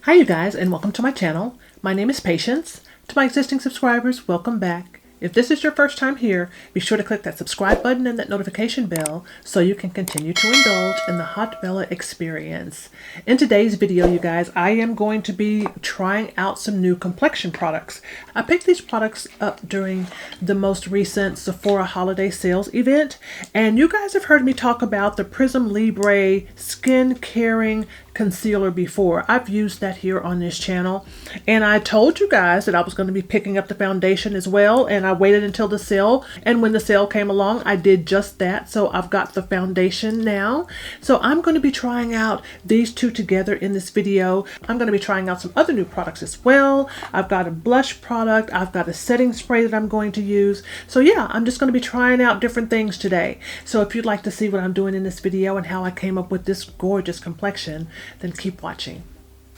Hi you guys, and welcome to my channel. My name is Patience. To my existing subscribers, welcome back. If this is your first time here, be sure to click that subscribe button and that notification bell so you can continue to indulge in the Haute experience. In today's video, you guys, I am going to be trying out some new complexion products. I picked these products up during the most recent Sephora holiday sales event, and you guys have heard me talk about the Prism Libre Skin Caring Concealer before. I've used that here on this channel, and I told you guys that I was going to be picking up the foundation as well, and I waited until the sale, and when the sale came along I did just that. So I've got the foundation now, so I'm going to be trying out these two together in this video. I'm going to be trying out some other new products as well. I've got a blush product, I've got a setting spray that I'm going to use. So yeah, I'm just going to be trying out different things today. So if you'd like to see what I'm doing in this video and how I came up with this gorgeous complexion, then keep watching.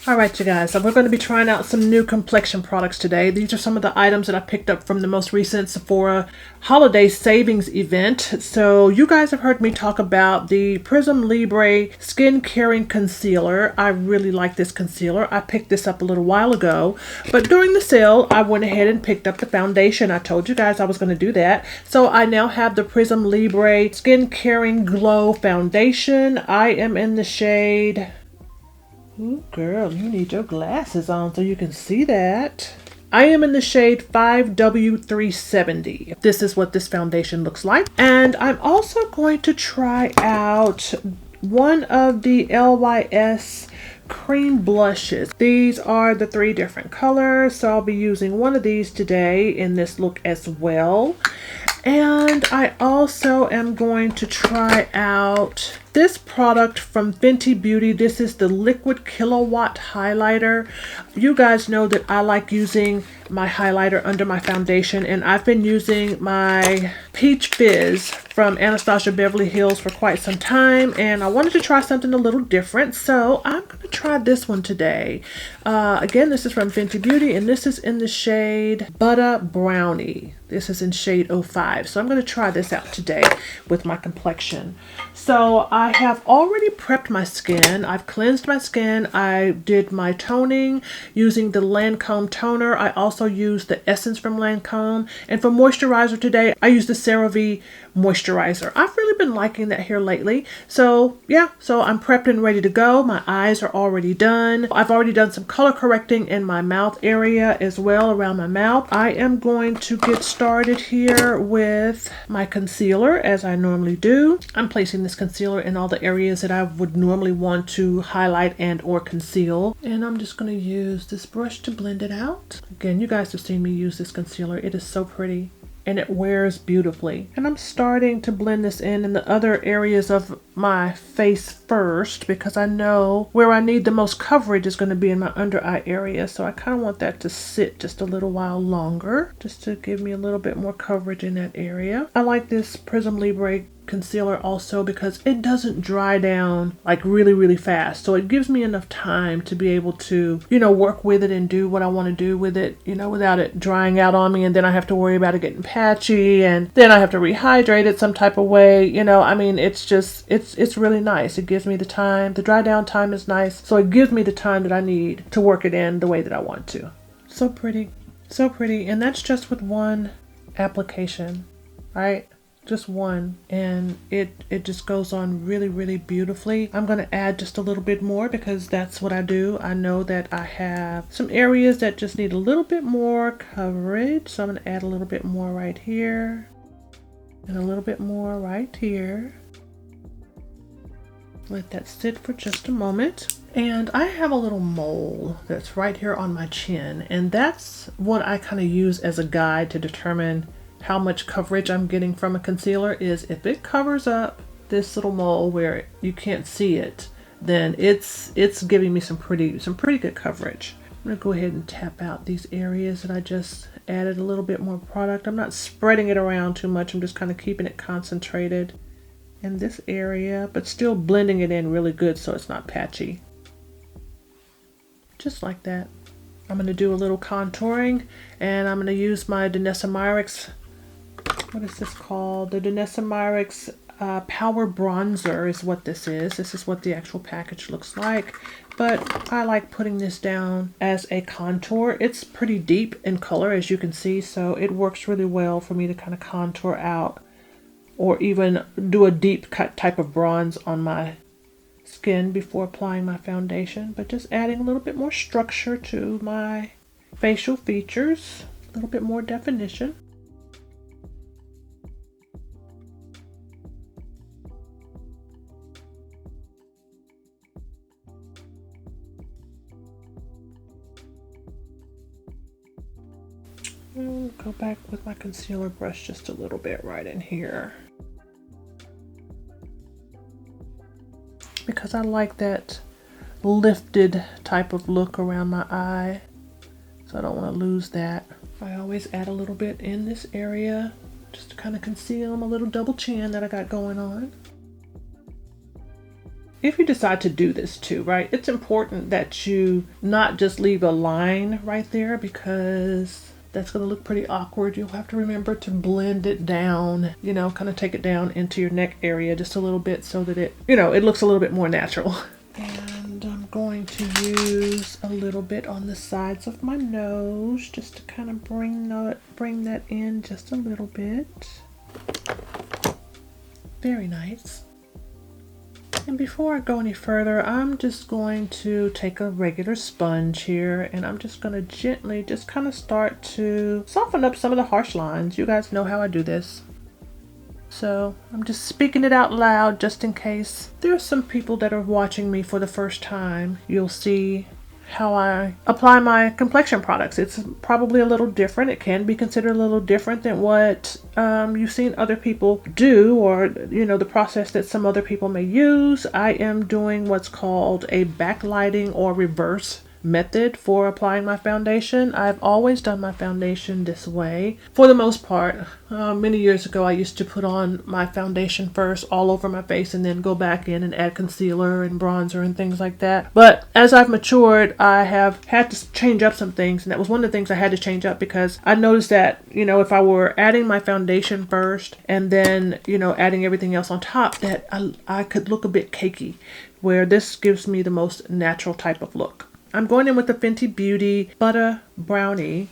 Alright you guys, so we're going to be trying out some new complexion products today. These are some of the items that I picked up from the most recent Sephora holiday savings event. So you guys have heard me talk about the Prism Libre Skin Caring Concealer. I really like this concealer. I picked this up a little while ago, but during the sale I went ahead and picked up the foundation. I told you guys I was going to do that. So I now have the Prism Libre Skin Caring Glow Foundation. I am in the shade... Ooh, girl, you need your glasses on so you can see that. I am in the shade 5W370. This is what this foundation looks like. And I'm also going to try out one of the LYS cream blushes. These are the 3 different colors, so I'll be using one of these today in this look as well. And I also am going to try out this product from Fenty Beauty. This is the Liquid Kilowatt Highlighter. You guys know that I like using my highlighter under my foundation, and I've been using my Peach Fizz from Anastasia Beverly Hills for quite some time, and I wanted to try something a little different, so I'm going to try this one today. Again, this is from Fenty Beauty, and this is in the shade Butter Brownie. This is in shade 05, so I'm going to try this out today with my complexion. So I have already prepped my skin. I've cleansed my skin. I did my toning using the Lancome toner. I also used the essence from Lancome. And for moisturizer today, I used the CeraVe moisturizer. I've really been liking that here lately. So yeah, so I'm prepped and ready to go. My eyes are already done. I've already done some color correcting in my mouth area as well, around my mouth. I am going to get started here with my concealer as I normally do. I'm placing this concealer in all the areas that I would normally want to highlight and or conceal. And I'm just going to use this brush to blend it out. Again, you guys have seen me use this concealer. It is so pretty and it wears beautifully. And I'm starting to blend this in the other areas of my face first, because I know where I need the most coverage is going to be in my under eye area. So I kind of want that to sit just a little while longer, just to give me a little bit more coverage in that area. I like this Prism Libre concealer also because it doesn't dry down like really fast, so it gives me enough time to be able to, you know, work with it and do what I want to do with it, you know, without it drying out on me, and then I have to worry about it getting patchy, and then I have to rehydrate it some type of way, you know. I mean, it's just it's really nice. It gives me the time. The dry down time is nice, so it gives me the time that I need to work it in the way that I want to. So pretty, so pretty. And that's just with one application, right? Just one, and it just goes on really beautifully. I'm going to add just a little bit more because that's what I do. I know that I have some areas that just need a little bit more coverage, so I'm going to add a little bit more right here and a little bit more right here. Let that sit for just a moment. And I have a little mole that's right here on my chin, and that's what I kind of use as a guide to determine how much coverage I'm getting from a concealer. Is if it covers up this little mole where you can't see it, then it's giving me some pretty good coverage. I'm gonna go ahead and tap out these areas that I just added a little bit more product. I'm not spreading it around too much. I'm just kind of keeping it concentrated in this area, but still blending it in really good so it's not patchy. Just like that. I'm gonna do a little contouring, and I'm gonna use my Danessa Myricks, what is this called? The Danessa Myricks Power Bronzer is what this is. This is what the actual package looks like. But I like putting this down as a contour. It's pretty deep in color, as you can see, so it works really well for me to kind of contour out or even do a deep cut type of bronze on my skin before applying my foundation. But just adding a little bit more structure to my facial features, a little bit more definition. I'll go back with my concealer brush just a little bit right in here, because I like that lifted type of look around my eye, so I don't want to lose that. I always add a little bit in this area just to kind of conceal my little double chin that I got going on. If you decide to do this too, right, it's important that you not just leave a line right there, because that's going to look pretty awkward. You'll have to remember to blend it down, you know, kind of take it down into your neck area just a little bit so that it, you know, it looks a little bit more natural. And I'm going to use a little bit on the sides of my nose just to kind of bring that in just a little bit. Very nice. And before I go any further, I'm just going to take a regular sponge here, and I'm just going to gently just kind of start to soften up some of the harsh lines. You guys know how I do this. So I'm just speaking it out loud just in case there's some people that are watching me for the first time. You'll see how I apply my complexion products. It's probably a little different. It can be considered a little different than what you've seen other people do, or you know, the process that some other people may use. I am doing what's called a backlighting or reverse method for applying my foundation. I've always done my foundation this way for the most part. Many years ago I used to put on my foundation first all over my face and then go back in and add concealer and bronzer and things like that. But as I've matured, I have had to change up some things, and that was one of the things I had to change up, because I noticed that, you know, if I were adding my foundation first and then, you know, adding everything else on top, that I could look a bit cakey, where this gives me the most natural type of look. I'm going in with the Fenty Beauty Butter Brownie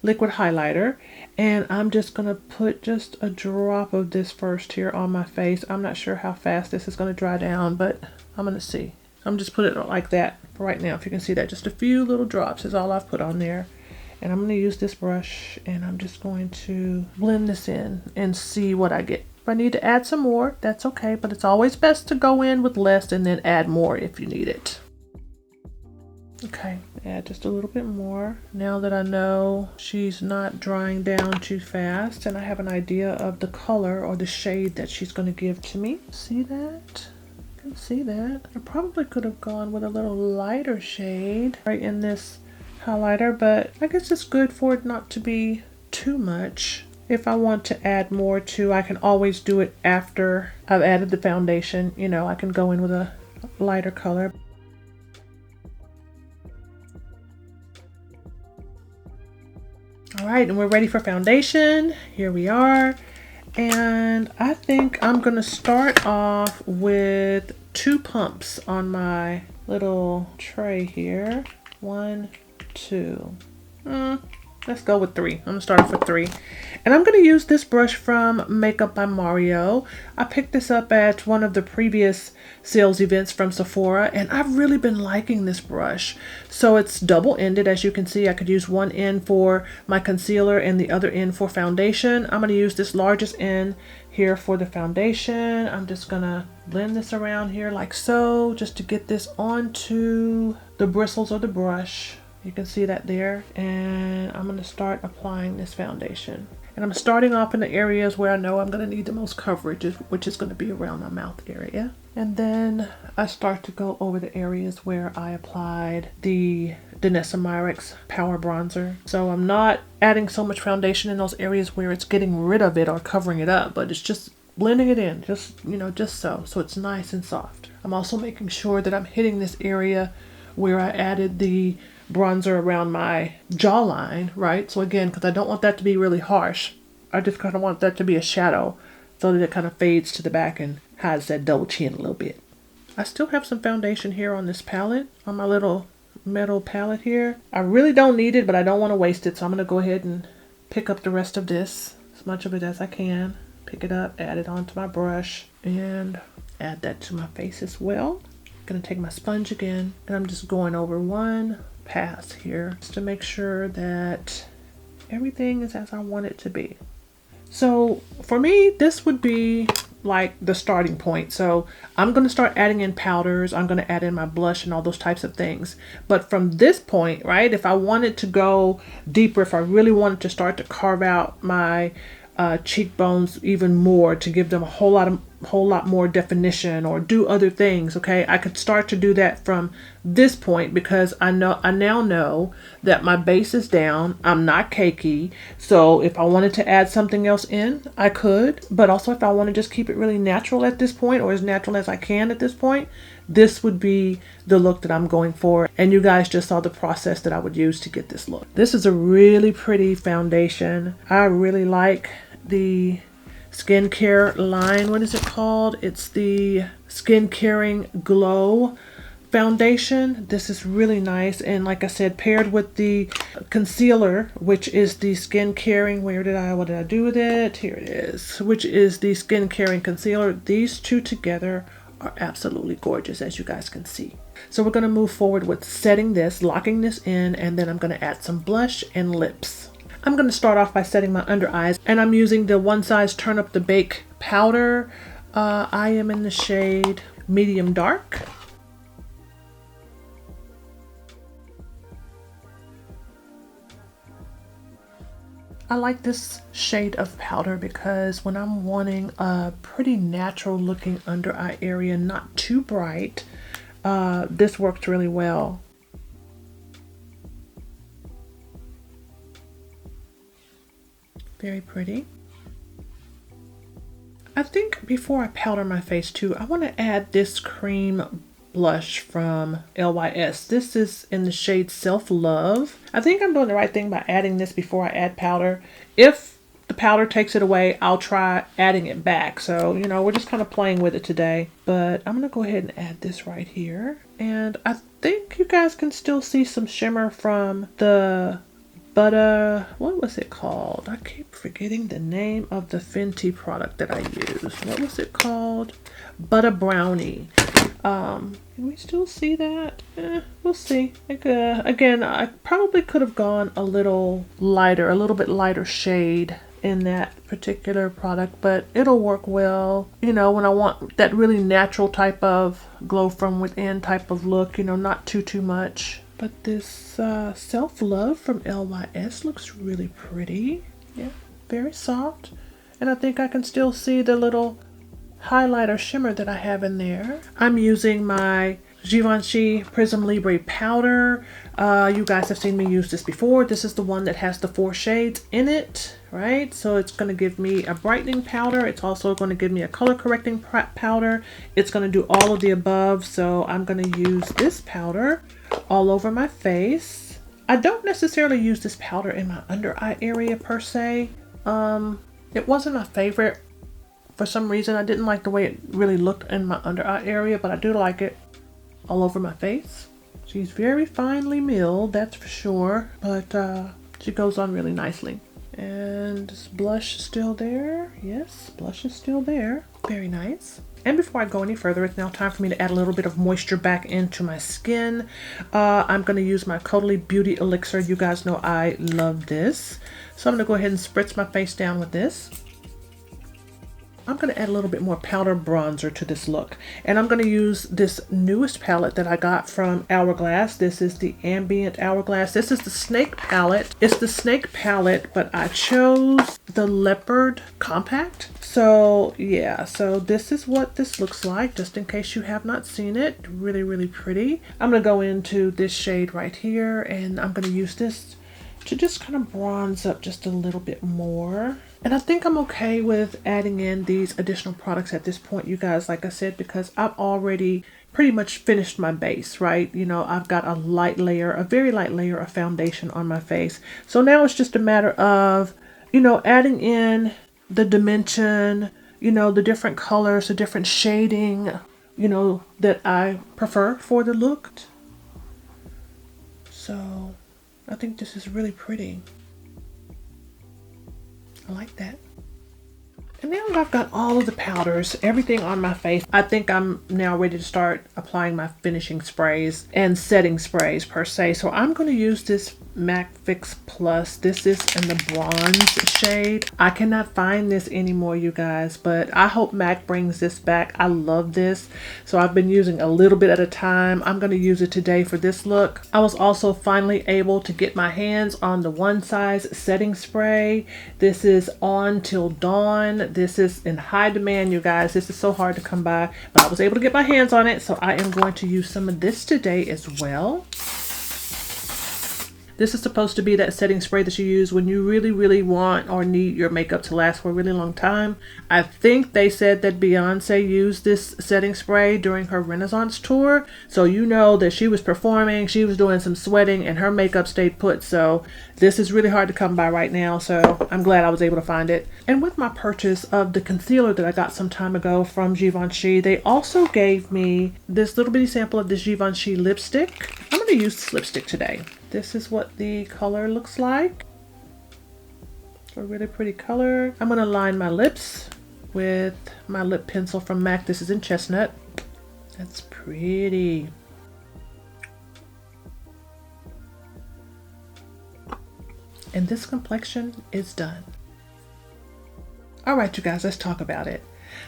liquid highlighter, and I'm just going to put just a drop of this first here on my face. I'm not sure how fast this is going to dry down, but I'm going to see. I'm just putting it like that for right now. If you can see that, just a few little drops is all I've put on there. And I'm going to use this brush, and I'm just going to blend this in and see what I get. If I need to add some more, that's okay, but it's always best to go in with less and then add more if you need it. Okay, add just a little bit more. Now that I know she's not drying down too fast, and I have an idea of the color or the shade that she's going to give to me. See that? You can see that. I probably could have gone with a little lighter shade right in this highlighter, but I guess it's good for it not to be too much. If I want to add more too, I can always do it after I've added the foundation. You know, I can go in with a lighter color. All right, and we're ready for foundation. Here we are. And I think I'm gonna start off with 2 pumps on my little tray here. 1, 2. Let's go with 3. I'm gonna start off with 3. And I'm gonna use this brush from Makeup by Mario. I picked this up at one of the previous sales events from Sephora, and I've really been liking this brush. So it's double-ended, as you can see. I could use one end for my concealer and the other end for foundation. I'm gonna use this largest end here for the foundation. I'm just gonna blend this around here like so, just to get this onto the bristles of the brush. You can see that there. And I'm going to start applying this foundation. And I'm starting off in the areas where I know I'm going to need the most coverage, which is going to be around my mouth area. And then I start to go over the areas where I applied the Danessa Myricks Power Bronzer. So I'm not adding so much foundation in those areas where it's getting rid of it or covering it up, but it's just blending it in, just, you know, just so it's nice and soft. I'm also making sure that I'm hitting this area where I added the bronzer around my jawline, right? So again, because I don't want that to be really harsh, I just kind of want that to be a shadow so that it kind of fades to the back and hides that double chin a little bit. I still have some foundation here on this palette, on my little metal palette here. I really don't need it, but I don't want to waste it, so I'm going to go ahead and pick up the rest of this, as much of it as I can. Pick it up, add it onto my brush, and add that to my face as well. I'm going to take my sponge again, and I'm just going over one pass here just to make sure that everything is as I want it to be. So for me, this would be like the starting point. So I'm going to start adding in powders. I'm going to add in my blush and all those types of things. But from this point, right, if I wanted to go deeper, if I really wanted to start to carve out my cheekbones even more, to give them a whole lot more definition, or do other things, okay, I could start to do that from this point, because I now know that my base is down. I'm not cakey, so if I wanted to add something else in, I could. But also, if I want to just keep it really natural at this point, or as natural as I can at this point, this would be the look that I'm going for. And you guys just saw the process that I would use to get this look. This is a really pretty foundation. I really like the skincare line. What is it called? It's the Skin Caring Glow foundation. This is really nice, and like I said, paired with the concealer, which is the Skin Caring, what did I do with it? Here it is, which is the Skin Caring concealer. These two together are absolutely gorgeous, as you guys can see. So we're going to move forward with setting this, locking this in, and then I'm going to add some blush and lips. I'm going to start off by setting my under eyes, and I'm using the One Size Turn Up the Bake powder. I am in the shade Medium Dark. I like this shade of powder because when I'm wanting a pretty natural looking under eye area, not too bright, this works really well. Very pretty. I think before I powder my face too, I want to add this cream blush from LYS. This is in the shade Self Love. I think I'm doing the right thing by adding this before I add powder. If the powder takes it away, I'll try adding it back. So, you know, we're just kind of playing with it today. But I'm going to go ahead and add this right here. And I think you guys can still see some shimmer from the Butter, what was it called? I keep forgetting the name of the Fenty product that I used. What was it called? Butter Brownie. Can we still see that? We'll see. Again, I probably could have gone a little lighter, a little bit lighter shade in that particular product, but it'll work well, you know, when I want that really natural type of glow from within type of look, you know, not too much. But this Self Love from LYS looks really pretty. Yeah, very soft. And I think I can still see the little highlighter shimmer that I have in there. I'm using my Givenchy Prism Libre powder. You guys have seen me use this before. This is the one that has the 4 shades in it, right? So it's going to give me a brightening powder. It's also going to give me a color correcting powder. It's going to do all of the above. So I'm going to use this powder all over my face. I don't necessarily use this powder in my under eye area per se. It wasn't a favorite. For some reason, I didn't like the way it really looked in my under eye area, but I do like it all over my face. She's very finely milled, that's for sure, but she goes on really nicely. And this blush is still there. Yes, blush is still there. Very nice. And before I go any further, it's now time for me to add a little bit of moisture back into my skin. I'm going to use my Caudalie Beauty Elixir. You guys know I love this. So I'm going to go ahead and spritz my face down with this. I'm going to add a little bit more powder bronzer to this look. And I'm going to use this newest palette that I got from Hourglass. This is the Ambient Hourglass. This is the Snake palette. It's the Snake palette, but I chose the Leopard Compact. So yeah, so this is what this looks like, just in case you have not seen it. Really, really pretty. I'm going to go into this shade right here, and I'm going to use this to just kind of bronze up just a little bit more. And I think I'm okay with adding in these additional products at this point, you guys, like I said, because I've already pretty much finished my base, right? You know, I've got a light layer, a very light layer of foundation on my face. So now it's just a matter of, you know, adding in the dimension, you know, the different colors, the different shading, you know, that I prefer for the look. So I think this is really pretty. I like that. And now that I've got all of the powders, everything on my face, I think I'm now ready to start applying my finishing sprays and setting sprays per se. So I'm going to use this MAC Fix Plus. This is in the bronze shade. I cannot find this anymore, you guys, but I hope MAC brings this back. I love this. So I've been using a little bit at a time. I'm going to use it today for this look. I was also finally able to get my hands on the One Size setting spray. This is On Till Dawn. This is in high demand, you guys. This is so hard to come by, but I was able to get my hands on it. So I am going to use some of this today as well. This is supposed to be that setting spray that you use when you really want or need your makeup to last for a really long time. I think they said that Beyonce used this setting spray during her Renaissance tour. So you know that she was performing, she was doing some sweating, and her makeup stayed put. So this is really hard to come by right now. So I'm glad I was able to find it. And with my purchase of the concealer that I got some time ago from Givenchy, they also gave me this little bitty sample of this Givenchy lipstick. I'm going to use this lipstick today. This is what the color looks like. A really pretty color. I'm going to line my lips with my lip pencil from MAC. This is in Chestnut. That's pretty. And this complexion is done. All right, you guys, let's talk about it.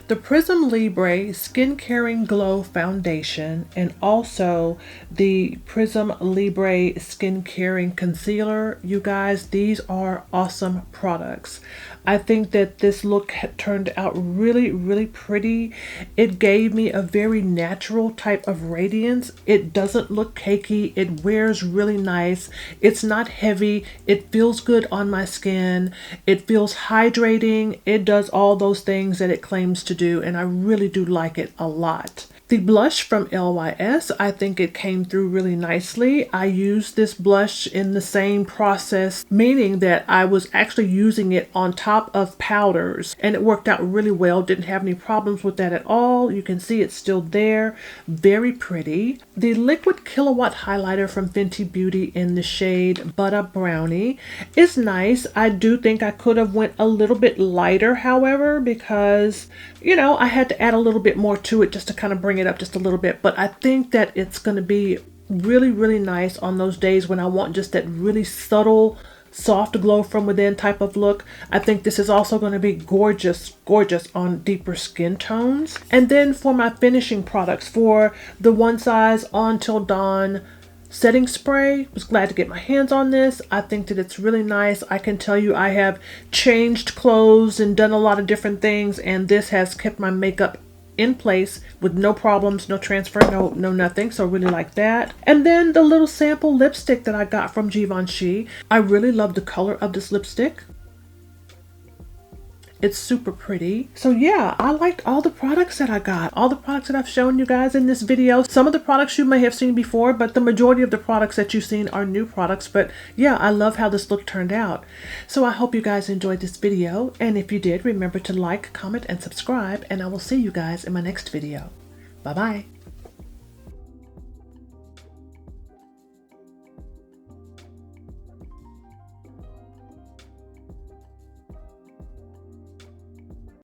The Prism Libre Skin Caring Glow Foundation and also the Prism Libre Skin Caring Concealer. You guys, these are awesome products. I think that this look turned out really pretty. It gave me a very natural type of radiance. It doesn't look cakey. It wears really nice. It's not heavy. It feels good on my skin. It feels hydrating. It does all those things that it claims to do, and I really do like it a lot. The blush from LYS, I think it came through really nicely. I used this blush in the same process, meaning that I was actually using it on top of powders, and it worked out really well. Didn't have any problems with that at all. You can see it's still there. Very pretty. The Liquid Kilowatt highlighter from Fenty Beauty in the shade Butter Brownie is nice. I do think I could have went a little bit lighter, however, because, you know, I had to add a little bit more to it just to kind of bring it up just a little bit. But I think that it's going to be really nice on those days when I want just that really subtle, soft glow from within type of look. I think this is also going to be gorgeous on deeper skin tones. And then for my finishing products, for the One Size On Till Dawn setting spray, was glad to get my hands on this. I think that it's really nice. I can tell you I have changed clothes and done a lot of different things, and this has kept my makeup in place with no problems, no transfer, no nothing. So really like that. And then the little sample lipstick that I got from Givenchy. I really love the color of this lipstick. It's super pretty. So yeah, I liked all the products that I got, all the products that I've shown you guys in this video. Some of the products you may have seen before, but the majority of the products that you've seen are new products. But yeah, I love how this look turned out. So I hope you guys enjoyed this video. And if you did, remember to like, comment, and subscribe. And I will see you guys in my next video. Bye-bye.